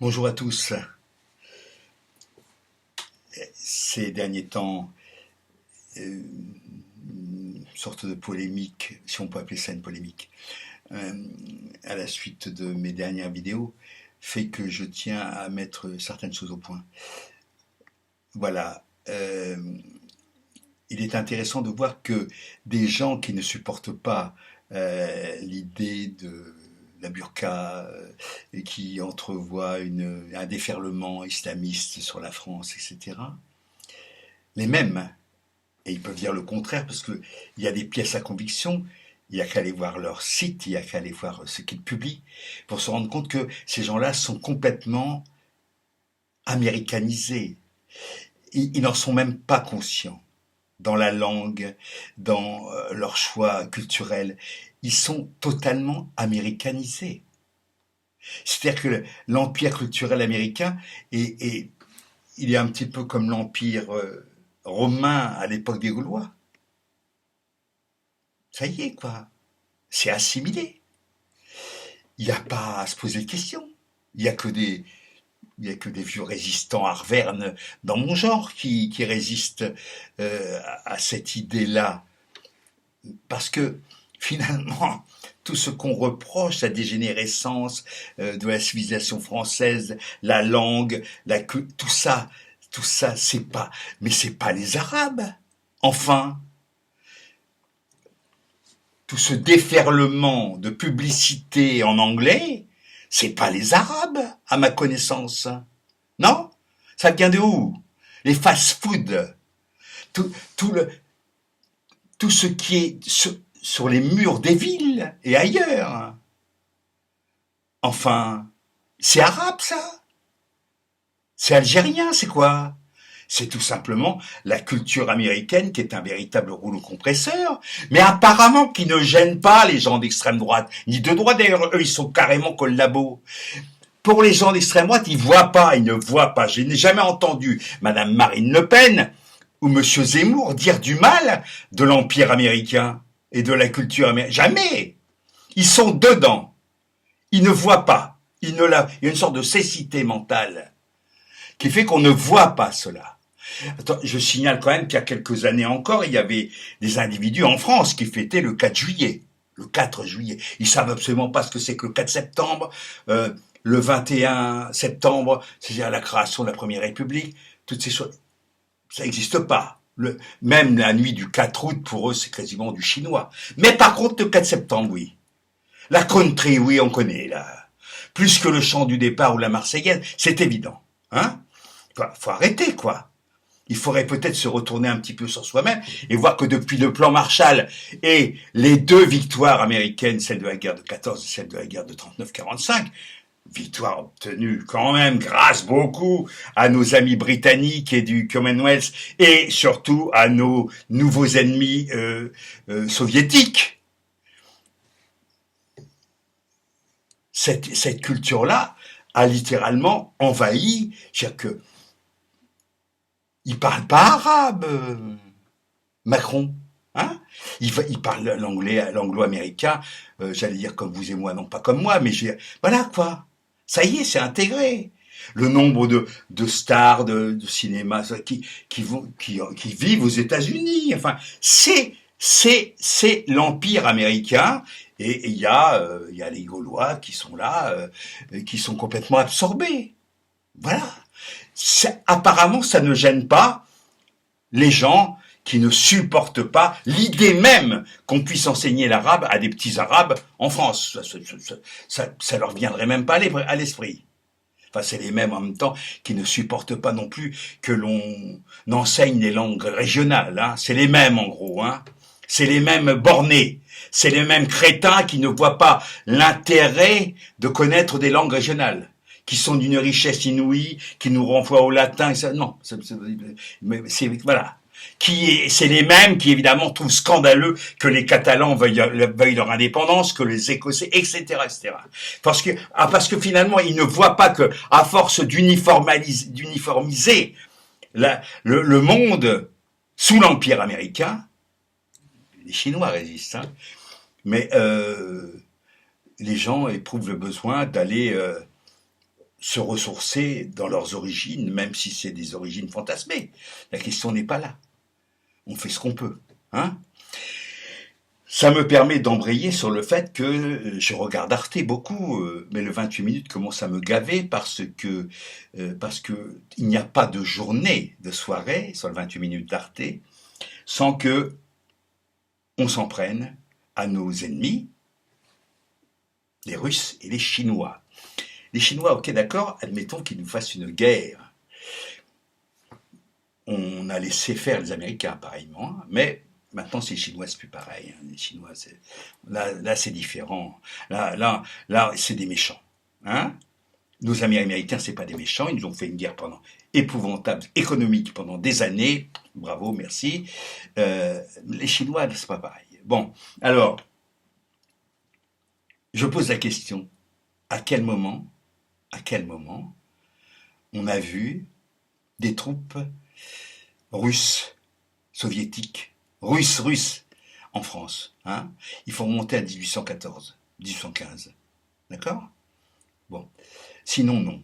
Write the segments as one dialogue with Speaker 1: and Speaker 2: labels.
Speaker 1: Bonjour à tous. Ces derniers temps, une sorte de polémique, si on peut appeler ça une polémique, euh, à la suite de mes dernières vidéos, fait que je tiens à mettre certaines choses au point. Voilà. Il est intéressant de voir que des gens qui ne supportent pas l'idée de la burqa et qui entrevoient un déferlement islamiste sur la France, etc., les mêmes, et ils peuvent dire le contraire parce qu'il y a des pièces à conviction, il n'y a qu'à aller voir leur site, il n'y a qu'à aller voir ce qu'ils publient pour se rendre compte que ces gens-là sont complètement américanisés. Ils n'en sont même pas conscients dans la langue, dans leur choix culturel. Ils sont totalement américanisés. C'est-à-dire que l'empire culturel américain il est un petit peu comme l'empire romain à l'époque des Gaulois. Ça y est, quoi. C'est assimilé. Il n'y a pas à se poser de questions. Il n'y a que des, il y a que des vieux résistants arvernes dans mon genre qui résistent à cette idée-là. Parce que finalement, tout ce qu'on reproche, la dégénérescence de la civilisation française, la langue, tout ça, c'est pas, mais c'est pas les Arabes. Enfin, tout ce déferlement de publicité en anglais, c'est pas les Arabes, à ma connaissance. Non? Ça vient de où? Les fast-food, tout, tout le, tout ce qui est sur les murs des villes et ailleurs. Enfin, c'est arabe ça? C'est algérien, c'est quoi? C'est tout simplement la culture américaine qui est un véritable rouleau compresseur, mais apparemment qui ne gêne pas les gens d'extrême droite, ni de droite d'ailleurs, eux ils sont carrément collabos. Pour les gens d'extrême droite, ils ne voient pas. Je n'ai jamais entendu Madame Marine Le Pen ou Monsieur Zemmour dire du mal de l'empire américain et de la culture américaine. Jamais. Ils sont dedans. Ils ne voient pas. Il y a une sorte de cécité mentale qui fait qu'on ne voit pas cela. Attends, je signale quand même qu'il y a quelques années encore, il y avait des individus en France qui fêtaient le 4 juillet. Le 4 juillet. Ils savent absolument pas ce que c'est que le 4 septembre. Le 21 septembre, c'est-à-dire la création de la Première République. Toutes ces choses, ça n'existe pas. Même la nuit du 4 août, pour eux, c'est quasiment du chinois. Mais par contre, le 4 septembre, oui. La country, oui, on connaît, là. Plus que le chant du départ ou la Marseillaise, c'est évident. Hein? Faut arrêter, quoi. Il faudrait peut-être se retourner un petit peu sur soi-même et voir que depuis le plan Marshall et les deux victoires américaines, celle de la guerre de 14 et celle de la guerre de 39-45, victoire obtenue quand même grâce beaucoup à nos amis britanniques et du Commonwealth et surtout à nos nouveaux ennemis soviétiques. Cette culture-là a littéralement envahi, c'est-à-dire que il parle pas arabe, Macron. Hein, il parle l'anglais, l'anglo-américain, j'allais dire comme vous et moi, non pas comme moi, mais voilà quoi. Ça y est, c'est intégré. Le nombre de stars de cinéma qui vivent aux États-Unis. Enfin, c'est l'empire américain et il y a les Gaulois qui sont là, qui sont complètement absorbés. Voilà. Apparemment, ça ne gêne pas les gens qui ne supportent pas l'idée même qu'on puisse enseigner l'arabe à des petits arabes en France. Ça leur viendrait même pas à l'esprit. Enfin, c'est les mêmes en même temps qui ne supportent pas non plus que l'on enseigne les langues régionales. Hein. C'est les mêmes en gros. Hein. C'est les mêmes bornés. C'est les mêmes crétins qui ne voient pas l'intérêt de connaître des langues régionales, qui sont d'une richesse inouïe, qui nous renvoient au latin. Et ça, non, voilà. C'est les mêmes qui évidemment trouvent scandaleux que les Catalans veuillent leur indépendance, que les Écossais, etc., etc. Parce que finalement ils ne voient pas que à force d'uniformiser le monde sous l'empire américain, les Chinois résistent, hein, mais les gens éprouvent le besoin d'aller se ressourcer dans leurs origines, même si c'est des origines fantasmées. La question n'est pas là. On fait ce qu'on peut, hein. Ça me permet d'embrayer sur le fait que je regarde Arte beaucoup, mais le 28 minutes commence à me gaver parce que il n'y a pas de journée, de soirée sur le 28 minutes d'Arte sans que on s'en prenne à nos ennemis, les Russes et les Chinois. Les Chinois, ok, d'accord, admettons qu'ils nous fassent une guerre. On a laissé faire les Américains, pareillement, mais maintenant, c'est les Chinois, c'est plus pareil. Les Chinois, là, c'est différent. Là, c'est des méchants. Hein. Nos amis américains, c'est pas des méchants. Ils nous ont fait une guerre épouvantable, économique, pendant des années. Bravo, merci. Les Chinois, c'est pas pareil. Bon, alors, je pose la question. À quel moment on a vu des troupes russes, soviétiques, russes, en France, hein. Il faut remonter à 1814, 1815, d'accord? Bon, sinon non.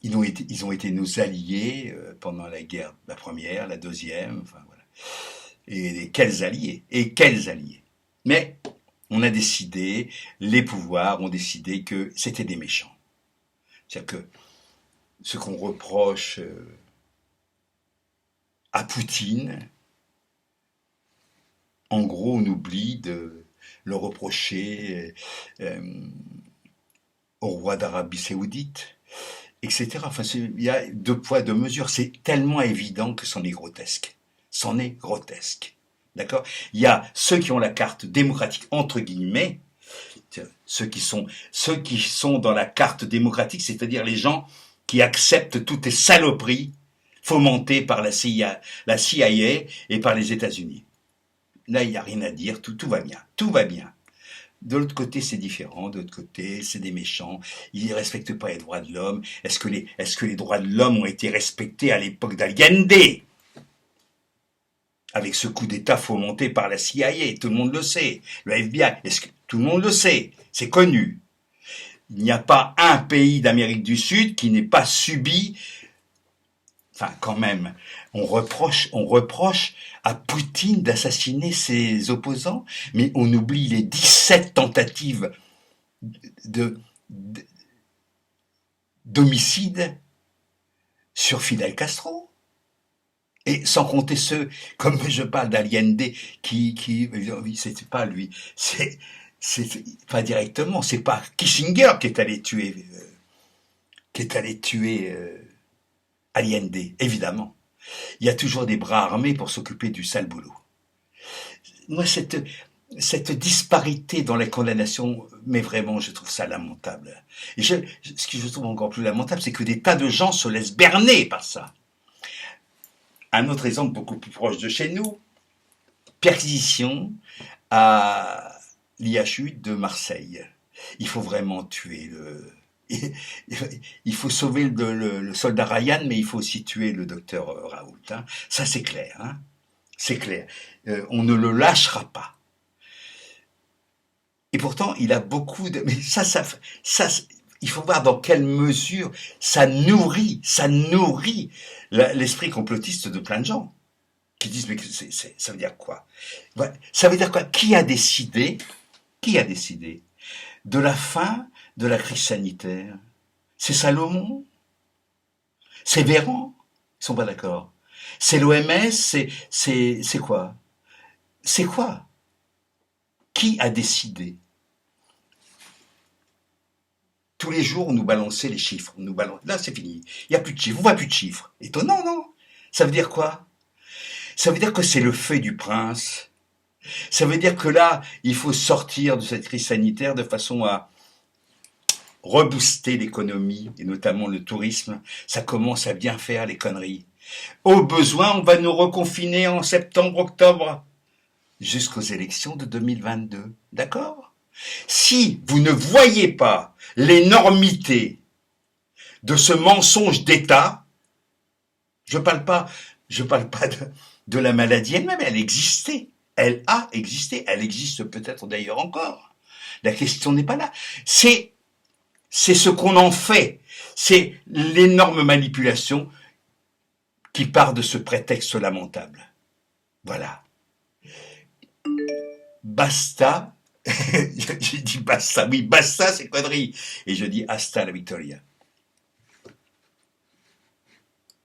Speaker 1: Ils ont été nos alliés pendant la guerre, la première, la deuxième, enfin voilà. Et quels alliés? Mais on a décidé, les pouvoirs ont décidé que c'était des méchants. C'est-à-dire que ce qu'on reproche à Poutine, en gros, on oublie de le reprocher au roi d'Arabie Saoudite, etc. Enfin, il y a deux poids, deux mesures. C'est tellement évident que c'en est grotesque. D'accord? Il y a ceux qui ont la carte démocratique, entre guillemets, ceux qui sont dans la carte démocratique, c'est-à-dire les gens qui acceptent toutes les saloperies fomentées par la CIA et par les États-Unis. Là, il n'y a rien à dire, tout va bien. De l'autre côté, c'est différent. De l'autre côté, c'est des méchants. Ils ne respectent pas les droits de l'homme. Est-ce que les droits de l'homme ont été respectés à l'époque d'Allende? Avec ce coup d'État fomenté par la CIA, tout le monde le sait. Le FBI, tout le monde le sait. C'est connu. Il n'y a pas un pays d'Amérique du Sud qui n'ait pas subi. Enfin, quand même, on reproche à Poutine d'assassiner ses opposants, mais on oublie les 17 tentatives d'homicide sur Fidel Castro. Et sans compter ceux, comme je parle d'Allende, c'était pas lui, c'est pas directement, c'est pas Kissinger qui est allé tuer Allende, évidemment. Il y a toujours des bras armés pour s'occuper du sale boulot. Moi, cette disparité dans les condamnations, mais vraiment, je trouve ça lamentable. Et ce que je trouve encore plus lamentable, c'est que des tas de gens se laissent berner par ça. Un autre exemple beaucoup plus proche de chez nous, perquisition à l'IHU de Marseille. Il faut vraiment tuer il faut sauver le soldat Ryan, mais il faut aussi tuer le docteur Raoult. Hein. Ça, c'est clair. Hein. C'est clair. On ne le lâchera pas. Et pourtant, il a beaucoup de... Mais ça, il faut voir dans quelle mesure ça nourrit l'esprit complotiste de plein de gens qui disent mais ça veut dire quoi? Ça veut dire quoi? Qui a décidé de la fin de la crise sanitaire? C'est Salomon? C'est Véran? Ils sont pas d'accord. C'est l'OMS? C'est quoi? C'est quoi? Qui a décidé? Tous les jours, on nous balançait les chiffres. Là, c'est fini. Il n'y a plus de chiffres. On voit plus de chiffres. Étonnant, non? Ça veut dire quoi? Ça veut dire que c'est le fait du prince. Ça veut dire que là, il faut sortir de cette crise sanitaire de façon à rebooster l'économie, et notamment le tourisme. Ça commence à bien faire les conneries. Au besoin, on va nous reconfiner en septembre, octobre, jusqu'aux élections de 2022. D'accord? Si vous ne voyez pas l'énormité de ce mensonge d'État, je parle pas de la maladie elle-même, elle existait, elle a existé, elle existe peut-être d'ailleurs encore. La question n'est pas là. C'est ce qu'on en fait. C'est l'énorme manipulation qui part de ce prétexte lamentable. Voilà. Basta. J'ai dit basta. Oui, basta, c'est connerie. Et je dis hasta la victoria.